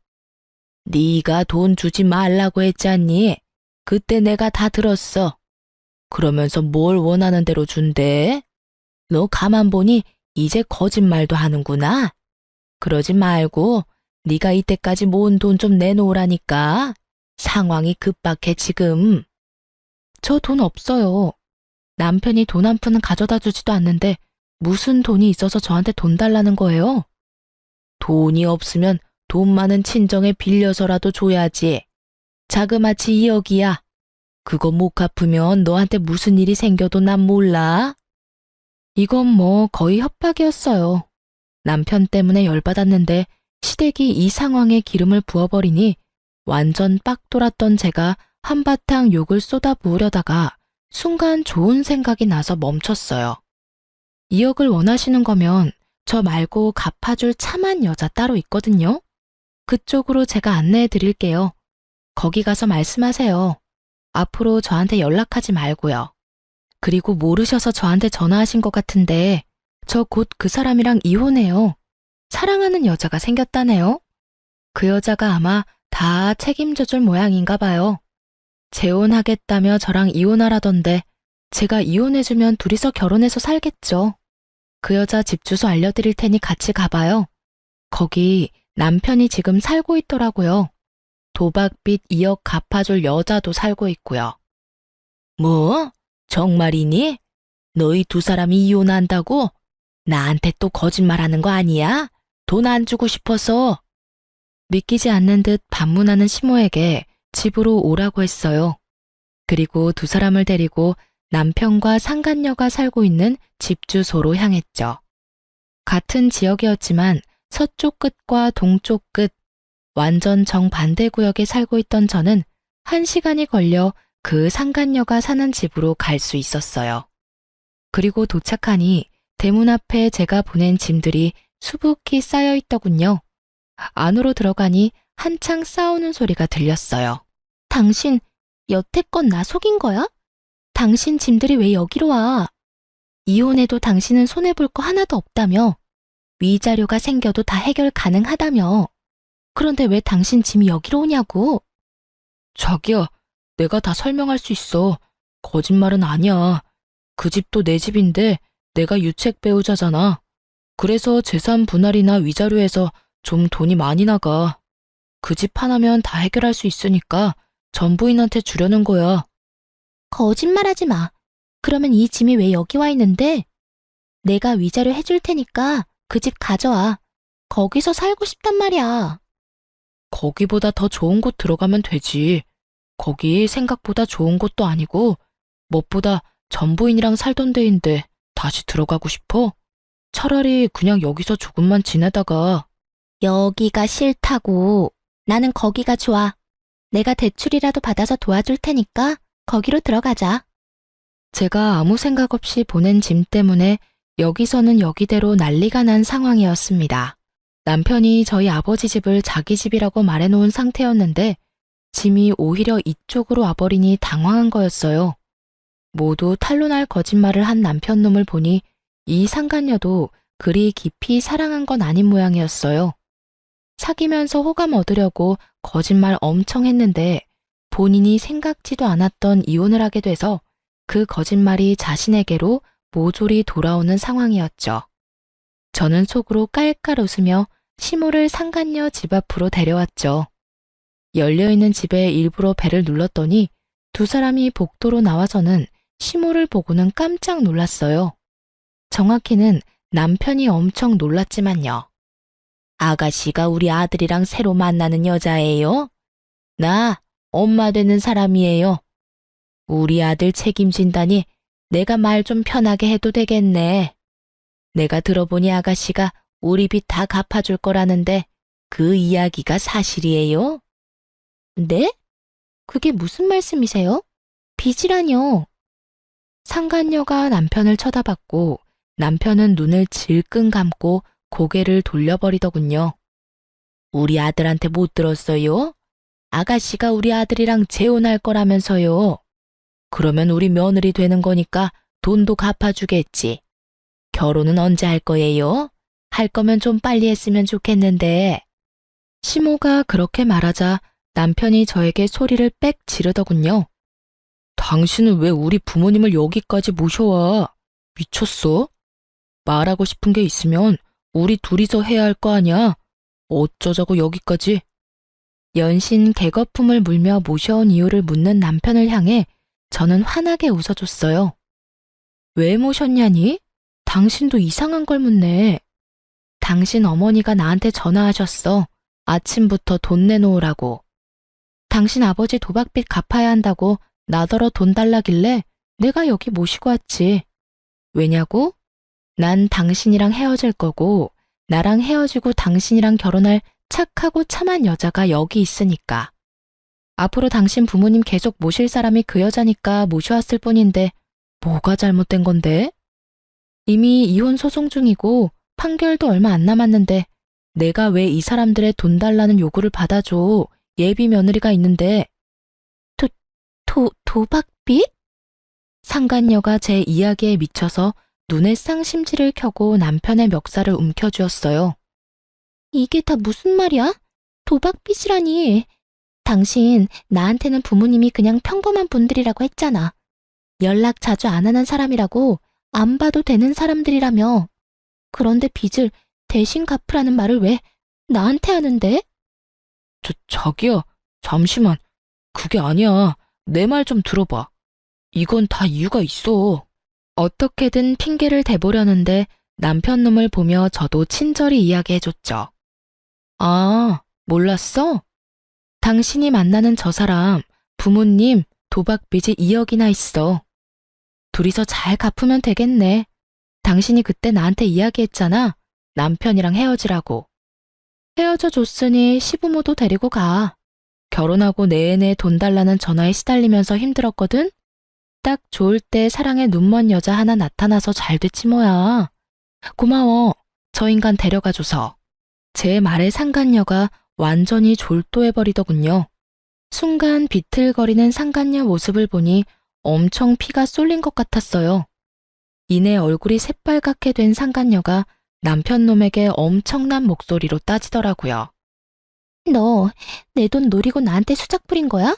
네가 돈 주지 말라고 했잖니? 그때 내가 다 들었어. 그러면서 뭘 원하는 대로 준대? 너 가만 보니 이제 거짓말도 하는구나. 그러지 말고 네가 이때까지 모은 돈 좀 내놓으라니까. 상황이 급박해 지금. 저 돈 없어요. 남편이 돈 한 푼은 가져다 주지도 않는데 무슨 돈이 있어서 저한테 돈 달라는 거예요? 돈이 없으면 돈 많은 친정에 빌려서라도 줘야지. 자그마치 2억이야. 그거 못 갚으면 너한테 무슨 일이 생겨도 난 몰라. 이건 뭐 거의 협박이었어요. 남편 때문에 열받았는데 시댁이 이 상황에 기름을 부어버리니 완전 빡 돌았던 제가 한바탕 욕을 쏟아 부으려다가 순간 좋은 생각이 나서 멈췄어요. 2억을 원하시는 거면 저 말고 갚아줄 참한 여자 따로 있거든요. 그쪽으로 제가 안내해 드릴게요. 거기 가서 말씀하세요. 앞으로 저한테 연락하지 말고요. 그리고 모르셔서 저한테 전화하신 것 같은데 저 곧 그 사람이랑 이혼해요. 사랑하는 여자가 생겼다네요. 그 여자가 아마 다 책임져 줄 모양인가 봐요. 재혼하겠다며 저랑 이혼하라던데 제가 이혼해주면 둘이서 결혼해서 살겠죠. 그 여자 집 주소 알려드릴 테니 같이 가봐요. 거기 남편이 지금 살고 있더라고요. 도박빚 2억 갚아줄 여자도 살고 있고요. 뭐? 정말이니? 너희 두 사람이 이혼한다고? 나한테 또 거짓말하는 거 아니야? 돈 안 주고 싶어서. 믿기지 않는 듯 반문하는 시모에게 집으로 오라고 했어요. 그리고 두 사람을 데리고 남편과 상간녀가 살고 있는 집 주소로 향했죠. 같은 지역이었지만 서쪽 끝과 동쪽 끝, 완전 정반대 구역에 살고 있던 저는 1시간이 걸려 그 상간녀가 사는 집으로 갈 수 있었어요. 그리고 도착하니 대문 앞에 제가 보낸 짐들이 수북히 쌓여 있더군요. 안으로 들어가니 한창 싸우는 소리가 들렸어요. 당신 여태껏 나 속인 거야? 당신 짐들이 왜 여기로 와? 이혼해도 당신은 손해볼 거 하나도 없다며? 위자료가 생겨도 다 해결 가능하다며? 그런데 왜 당신 짐이 여기로 오냐고? 자기야, 내가 다 설명할 수 있어. 거짓말은 아니야. 그 집도 내 집인데 내가 유책 배우자잖아. 그래서 재산 분할이나 위자료에서 좀 돈이 많이 나가. 그 집 하나면 다 해결할 수 있으니까 전부인한테 주려는 거야. 거짓말하지 마. 그러면 이 짐이 왜 여기 와 있는데? 내가 위자료 해줄 테니까 그 집 가져와. 거기서 살고 싶단 말이야. 거기보다 더 좋은 곳 들어가면 되지. 거기 생각보다 좋은 곳도 아니고 무엇보다 전부인이랑 살던 데인데 다시 들어가고 싶어? 차라리 그냥 여기서 조금만 지내다가. 여기가 싫다고. 나는 거기가 좋아. 내가 대출이라도 받아서 도와줄 테니까 거기로 들어가자. 제가 아무 생각 없이 보낸 짐 때문에 여기서는 여기대로 난리가 난 상황이었습니다. 남편이 저희 아버지 집을 자기 집이라고 말해놓은 상태였는데 짐이 오히려 이쪽으로 와버리니 당황한 거였어요. 모두 탄로날 거짓말을 한 남편 놈을 보니 이 상간녀도 그리 깊이 사랑한 건 아닌 모양이었어요. 사귀면서 호감 얻으려고 거짓말 엄청 했는데 본인이 생각지도 않았던 이혼을 하게 돼서 그 거짓말이 자신에게로 모조리 돌아오는 상황이었죠. 저는 속으로 깔깔 웃으며 시모를 상간녀 집 앞으로 데려왔죠. 열려있는 집에 일부러 배를 눌렀더니 두 사람이 복도로 나와서는 시모를 보고는 깜짝 놀랐어요. 정확히는 남편이 엄청 놀랐지만요. 아가씨가 우리 아들이랑 새로 만나는 여자예요? 나 엄마 되는 사람이에요. 우리 아들 책임진다니 내가 말 좀 편하게 해도 되겠네. 내가 들어보니 아가씨가 우리 빚 다 갚아줄 거라는데 그 이야기가 사실이에요? 네? 그게 무슨 말씀이세요? 빚이라뇨. 상간녀가 남편을 쳐다봤고 남편은 눈을 질끈 감고 고개를 돌려버리더군요. 우리 아들한테 못 들었어요? 아가씨가 우리 아들이랑 재혼할 거라면서요. 그러면 우리 며느리 되는 거니까 돈도 갚아주겠지. 결혼은 언제 할 거예요? 할 거면 좀 빨리 했으면 좋겠는데. 시모가 그렇게 말하자 남편이 저에게 소리를 빽 지르더군요. 당신은 왜 우리 부모님을 여기까지 모셔와? 미쳤어? 말하고 싶은 게 있으면 우리 둘이서 해야 할 거 아니야? 어쩌자고 여기까지? 연신 개거품을 물며 모셔온 이유를 묻는 남편을 향해 저는 환하게 웃어줬어요. 왜 모셨냐니? 당신도 이상한 걸 묻네. 당신 어머니가 나한테 전화하셨어. 아침부터 돈 내놓으라고. 당신 아버지 도박빚 갚아야 한다고 나더러 돈 달라길래 내가 여기 모시고 왔지. 왜냐고? 난 당신이랑 헤어질 거고 나랑 헤어지고 당신이랑 결혼할 착하고 참한 여자가 여기 있으니까. 앞으로 당신 부모님 계속 모실 사람이 그 여자니까 모셔왔을 뿐인데 뭐가 잘못된 건데? 이미 이혼 소송 중이고 판결도 얼마 안 남았는데 내가 왜 이 사람들의 돈 달라는 요구를 받아줘. 예비 며느리가 있는데. 도박빚? 상간녀가 제 이야기에 미쳐서 눈에 쌍심지를 켜고 남편의 멱살을 움켜쥐었어요. 이게 다 무슨 말이야? 도박빚이라니. 당신 나한테는 부모님이 그냥 평범한 분들이라고 했잖아. 연락 자주 안 하는 사람이라고 안 봐도 되는 사람들이라며. 그런데 빚을 대신 갚으라는 말을 왜 나한테 하는데? 자기야, 잠시만. 그게 아니야. 내 말 좀 들어봐. 이건 다 이유가 있어. 어떻게든 핑계를 대보려는데 남편 놈을 보며 저도 친절히 이야기해줬죠. 아, 몰랐어? 당신이 만나는 저 사람, 부모님 도박 빚이 2억이나 있어. 둘이서 잘 갚으면 되겠네. 당신이 그때 나한테 이야기했잖아. 남편이랑 헤어지라고. 헤어져 줬으니 시부모도 데리고 가. 결혼하고 내내 돈 달라는 전화에 시달리면서 힘들었거든? 딱 좋을 때 사랑에 눈먼 여자 하나 나타나서 잘 됐지 뭐야. 고마워. 저 인간 데려가줘서. 제 말에 상간녀가 완전히 졸도해버리더군요. 순간 비틀거리는 상간녀 모습을 보니 엄청 피가 쏠린 것 같았어요. 이내 얼굴이 새빨갛게 된 상간녀가 남편 놈에게 엄청난 목소리로 따지더라고요. 너 내 돈 노리고 나한테 수작 부린 거야?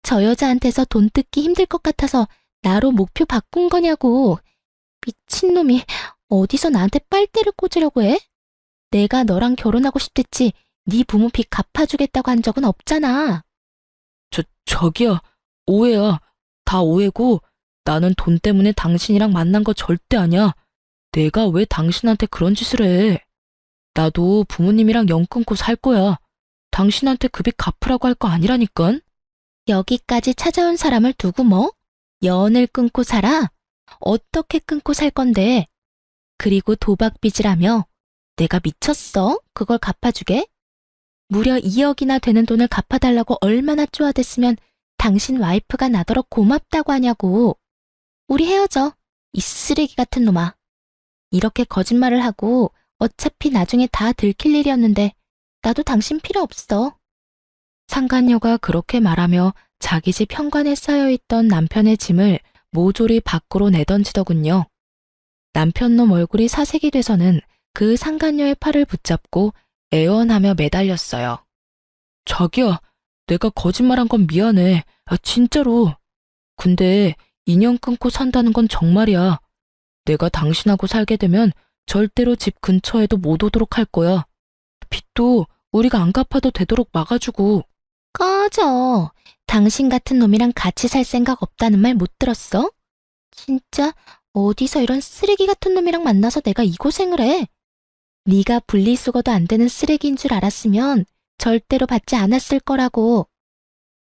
저 여자한테서 돈 뜯기 힘들 것 같아서 나로 목표 바꾼 거냐고. 미친놈이 어디서 나한테 빨대를 꽂으려고 해? 내가 너랑 결혼하고 싶댔지 네 부모 빚 갚아주겠다고 한 적은 없잖아. 저기요. 오해야. 다 오해고 나는 돈 때문에 당신이랑 만난 거 절대 아니야. 내가 왜 당신한테 그런 짓을 해. 나도 부모님이랑 연 끊고 살 거야. 당신한테 그 빚 갚으라고 할 거 아니라니깐. 여기까지 찾아온 사람을 두고 뭐? 연을 끊고 살아? 어떻게 끊고 살 건데? 그리고 도박 빚이라며? 내가 미쳤어? 그걸 갚아주게? 무려 2억이나 되는 돈을 갚아달라고 얼마나 쪼아댔으면 당신 와이프가 나더러 고맙다고 하냐고. 우리 헤어져. 이 쓰레기 같은 놈아. 이렇게 거짓말을 하고 어차피 나중에 다 들킬 일이었는데 나도 당신 필요 없어. 상간녀가 그렇게 말하며 자기 집 현관에 쌓여있던 남편의 짐을 모조리 밖으로 내던지더군요. 남편놈 얼굴이 사색이 돼서는 그 상간녀의 팔을 붙잡고 애원하며 매달렸어요. 자기야, 내가 거짓말한 건 미안해. 진짜로. 근데 인연 끊고 산다는 건 정말이야. 내가 당신하고 살게 되면 절대로 집 근처에도 못 오도록 할 거야. 빚도 우리가 안 갚아도 되도록 막아주고. 꺼져. 당신 같은 놈이랑 같이 살 생각 없다는 말 못 들었어? 진짜 어디서 이런 쓰레기 같은 놈이랑 만나서 내가 이 고생을 해. 네가 분리수거도 안 되는 쓰레기인 줄 알았으면 절대로 받지 않았을 거라고.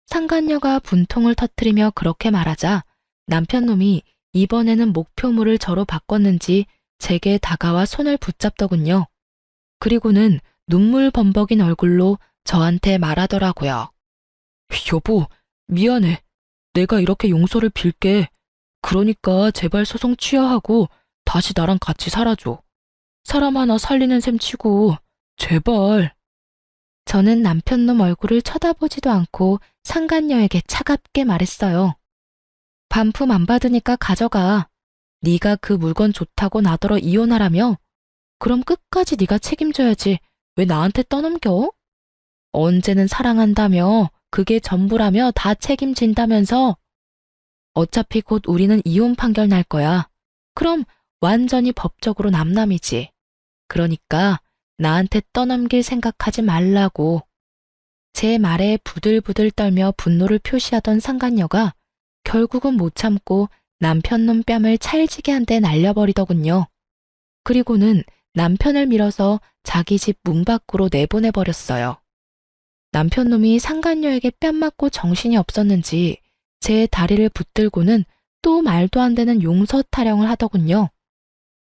상간녀가 분통을 터뜨리며 그렇게 말하자 남편놈이 이번에는 목표물을 저로 바꿨는지 제게 다가와 손을 붙잡더군요. 그리고는 눈물 범벅인 얼굴로 저한테 말하더라고요. 여보, 미안해. 내가 이렇게 용서를 빌게. 그러니까 제발 소송 취하하고 다시 나랑 같이 살아줘. 사람 하나 살리는 셈 치고 제발. 저는 남편놈 얼굴을 쳐다보지도 않고 상간녀에게 차갑게 말했어요. 반품 안 받으니까 가져가. 네가 그 물건 좋다고 나더러 이혼하라며? 그럼 끝까지 네가 책임져야지. 왜 나한테 떠넘겨? 언제는 사랑한다며, 그게 전부라며 다 책임진다면서? 어차피 곧 우리는 이혼 판결 날 거야. 그럼 완전히 법적으로 남남이지. 그러니까 나한테 떠넘길 생각하지 말라고. 제 말에 부들부들 떨며 분노를 표시하던 상간녀가 결국은 못 참고 남편놈 뺨을 찰지게 한 대 날려버리더군요. 그리고는 남편을 밀어서 자기 집 문 밖으로 내보내버렸어요. 남편놈이 상간녀에게 뺨 맞고 정신이 없었는지 제 다리를 붙들고는 또 말도 안 되는 용서 타령을 하더군요.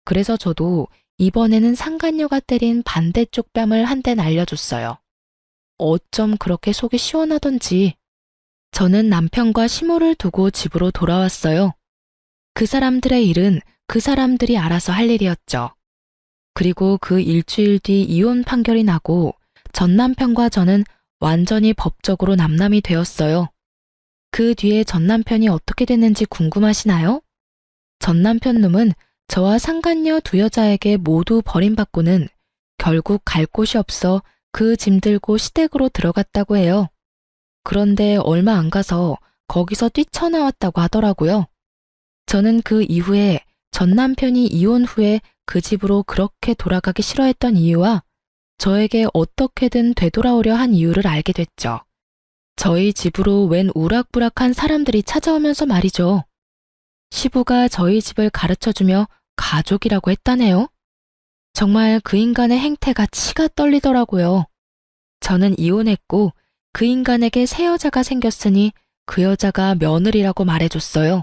그래서 저도 이번에는 상간녀가 때린 반대쪽 뺨을 한 대 날려줬어요. 어쩜 그렇게 속이 시원하던지. 저는 남편과 시모를 두고 집으로 돌아왔어요. 그 사람들의 일은 그 사람들이 알아서 할 일이었죠. 그리고 그 일주일 뒤 이혼 판결이 나고 전 남편과 저는 완전히 법적으로 남남이 되었어요. 그 뒤에 전 남편이 어떻게 됐는지 궁금하시나요? 전 남편 놈은 저와 상간녀 두 여자에게 모두 버림받고는 결국 갈 곳이 없어 그 짐 들고 시댁으로 들어갔다고 해요. 그런데 얼마 안 가서 거기서 뛰쳐나왔다고 하더라고요. 저는 그 이후에 전 남편이 이혼 후에 그 집으로 그렇게 돌아가기 싫어했던 이유와 저에게 어떻게든 되돌아오려 한 이유를 알게 됐죠. 저희 집으로 웬 우락부락한 사람들이 찾아오면서 말이죠. 시부가 저희 집을 가르쳐주며 가족이라고 했다네요. 정말 그 인간의 행태가 치가 떨리더라고요. 저는 이혼했고 그 인간에게 새 여자가 생겼으니 그 여자가 며느리라고 말해줬어요.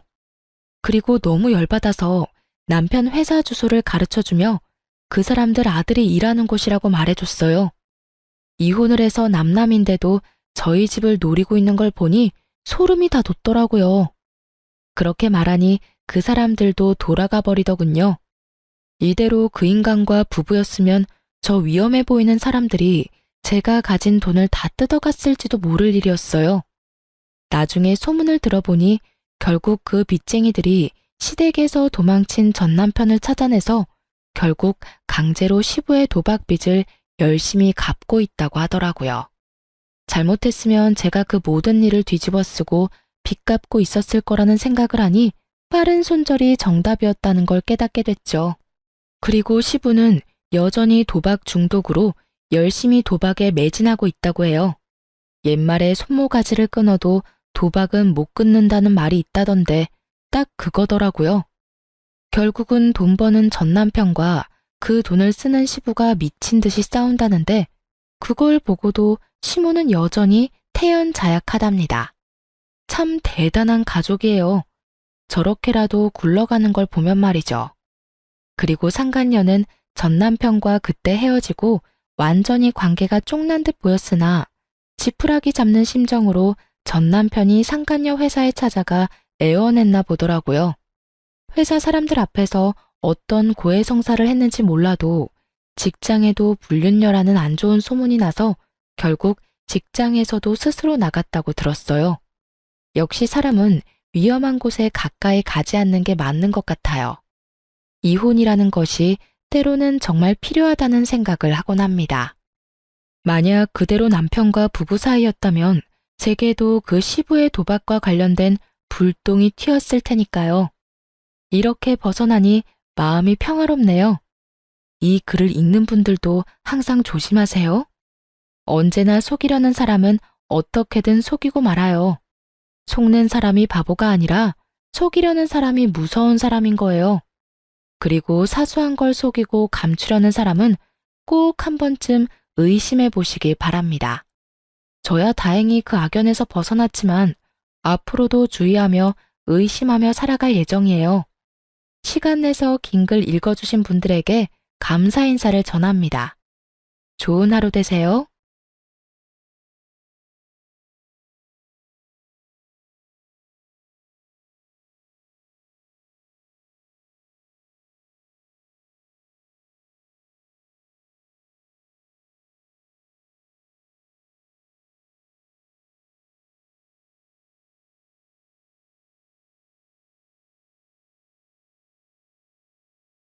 그리고 너무 열받아서 남편 회사 주소를 가르쳐주며 그 사람들 아들이 일하는 곳이라고 말해줬어요. 이혼을 해서 남남인데도 저희 집을 노리고 있는 걸 보니 소름이 다 돋더라고요. 그렇게 말하니 그 사람들도 돌아가 버리더군요. 이대로 그 인간과 부부였으면 저 위험해 보이는 사람들이 제가 가진 돈을 다 뜯어갔을지도 모를 일이었어요. 나중에 소문을 들어보니 결국 그 빚쟁이들이 시댁에서 도망친 전 남편을 찾아내서 결국 강제로 시부의 도박 빚을 열심히 갚고 있다고 하더라고요. 잘못했으면 제가 그 모든 일을 뒤집어 쓰고 빚 갚고 있었을 거라는 생각을 하니 빠른 손절이 정답이었다는 걸 깨닫게 됐죠. 그리고 시부는 여전히 도박 중독으로 열심히 도박에 매진하고 있다고 해요. 옛말에 손모가지를 끊어도 도박은 못 끊는다는 말이 있다던데 딱 그거더라고요. 결국은 돈 버는 전 남편과 그 돈을 쓰는 시부가 미친 듯이 싸운다는데 그걸 보고도 시모는 여전히 태연자약하답니다. 참 대단한 가족이에요. 저렇게라도 굴러가는 걸 보면 말이죠. 그리고 상간녀는 전 남편과 그때 헤어지고 완전히 관계가 쫑난 듯 보였으나 지푸라기 잡는 심정으로 전 남편이 상간녀 회사에 찾아가 애원했나 보더라고요. 회사 사람들 앞에서 어떤 고해성사를 했는지 몰라도 직장에도 불륜녀라는 안 좋은 소문이 나서 결국 직장에서도 스스로 나갔다고 들었어요. 역시 사람은 위험한 곳에 가까이 가지 않는 게 맞는 것 같아요. 이혼이라는 것이 때로는 정말 필요하다는 생각을 하곤 합니다. 만약 그대로 남편과 부부 사이였다면 제게도 그 시부의 도박과 관련된 불똥이 튀었을 테니까요. 이렇게 벗어나니 마음이 평화롭네요. 이 글을 읽는 분들도 항상 조심하세요. 언제나 속이려는 사람은 어떻게든 속이고 말아요. 속는 사람이 바보가 아니라 속이려는 사람이 무서운 사람인 거예요. 그리고 사소한 걸 속이고 감추려는 사람은 꼭 한 번쯤 의심해 보시길 바랍니다. 저야 다행히 그 악연에서 벗어났지만 앞으로도 주의하며 의심하며 살아갈 예정이에요. 시간 내서 긴 글 읽어주신 분들에게 감사 인사를 전합니다. 좋은 하루 되세요.